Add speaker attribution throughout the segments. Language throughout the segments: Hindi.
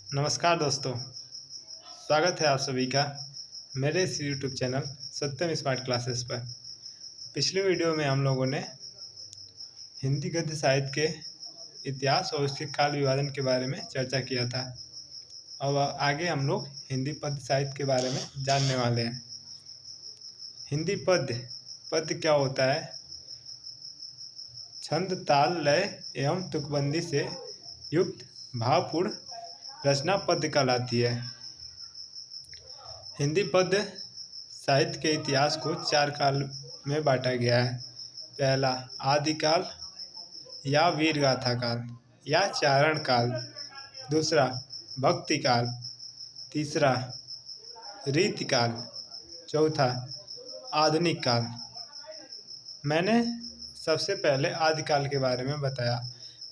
Speaker 1: नमस्कार दोस्तों, स्वागत है आप सभी का मेरे इस यूट्यूब चैनल सत्यम स्मार्ट क्लासेस पर। पिछले वीडियो में हम लोगों ने हिंदी गद्य साहित्य के इतिहास और उसके काल विभाजन के बारे में चर्चा किया था। अब आगे हम लोग हिंदी पद्य साहित्य के बारे में जानने वाले हैं। हिंदी पद्य क्या होता है? छंद, ताल, लय एवं तुकबंदी से युक्त भावपूर्ण रचना पद्य कहलाती है। हिंदी पद्य साहित्य के इतिहास को 4 काल में बांटा गया है। पहला आदिकाल या वीरगाथा काल या चारण काल, दूसरा भक्ति काल, तीसरा रीतिकाल, चौथा आधुनिक काल। मैंने सबसे पहले आदिकाल के बारे में बताया।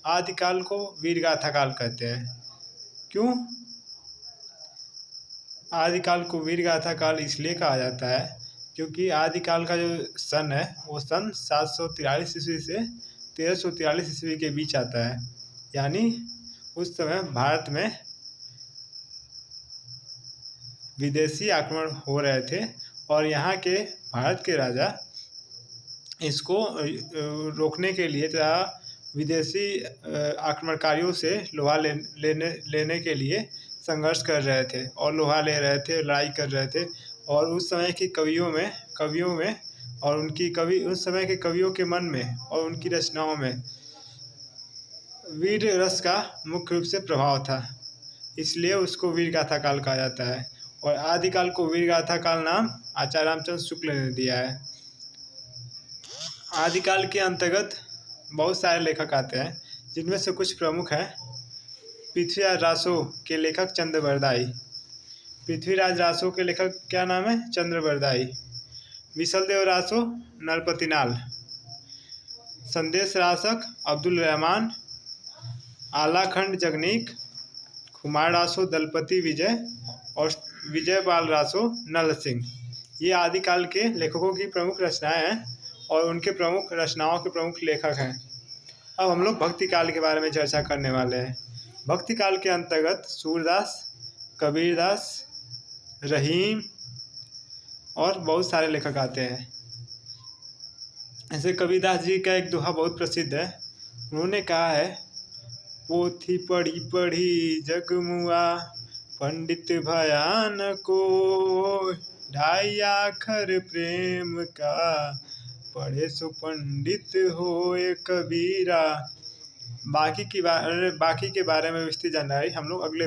Speaker 1: आदिकाल को वीरगाथा काल कहते हैं। क्यों आदिकाल को वीरगाथा काल इसलिए कहा जाता है क्योंकि आदिकाल का जो सन है वो सन 743 ईस्वी से 1343 ईस्वी के बीच आता है। यानी उस समय भारत में विदेशी आक्रमण हो रहे थे और यहाँ के भारत के राजा इसको रोकने के लिए तथा विदेशी आक्रमणकारियों से लोहा लेने के लिए संघर्ष कर रहे थे और लोहा ले रहे थे, लड़ाई कर रहे थे। और उस समय के कवियों में और उस समय के कवियों के मन में और उनकी रचनाओं में वीर रस का मुख्य रूप से प्रभाव था, इसलिए उसको वीरगाथा काल कहा जाता है। और आदिकाल को वीरगाथा काल नाम आचार्य रामचंद्र शुक्ल ने दिया है। आदिकाल के अंतर्गत बहुत सारे लेखक आते हैं, जिनमें से कुछ प्रमुख हैं। पृथ्वीराज रासो के लेखक चंद्रबरदाई। पृथ्वीराज रासो के लेखक क्या नाम है? चंद्रबरदाई। विशलदेव रासो नरपतिनाल। संदेश रासक अब्दुल रहमान। आलाखंड जगनीक। कुमार रासो दलपति विजय और विजयपाल रासो नल सिंह। ये आदिकाल के लेखकों की प्रमुख रचनाएं हैं और उनके प्रमुख रचनाओं के प्रमुख लेखक हैं। अब हम लोग भक्ति काल के बारे में चर्चा करने वाले हैं। भक्ति काल के अंतर्गत सूरदास, कबीरदास, रहीम और बहुत सारे लेखक आते हैं। ऐसे कबीरदास जी का एक दोहा बहुत प्रसिद्ध है। उन्होंने कहा है, पोथी पढ़ी पढ़ी जगमुआ, पंडित भयान को, ढाई आखर प्रेम का, पढ़े सो पंडित होए कबीरा। बाकी के बारे में विस्तृत जानकारी हम लोग अगले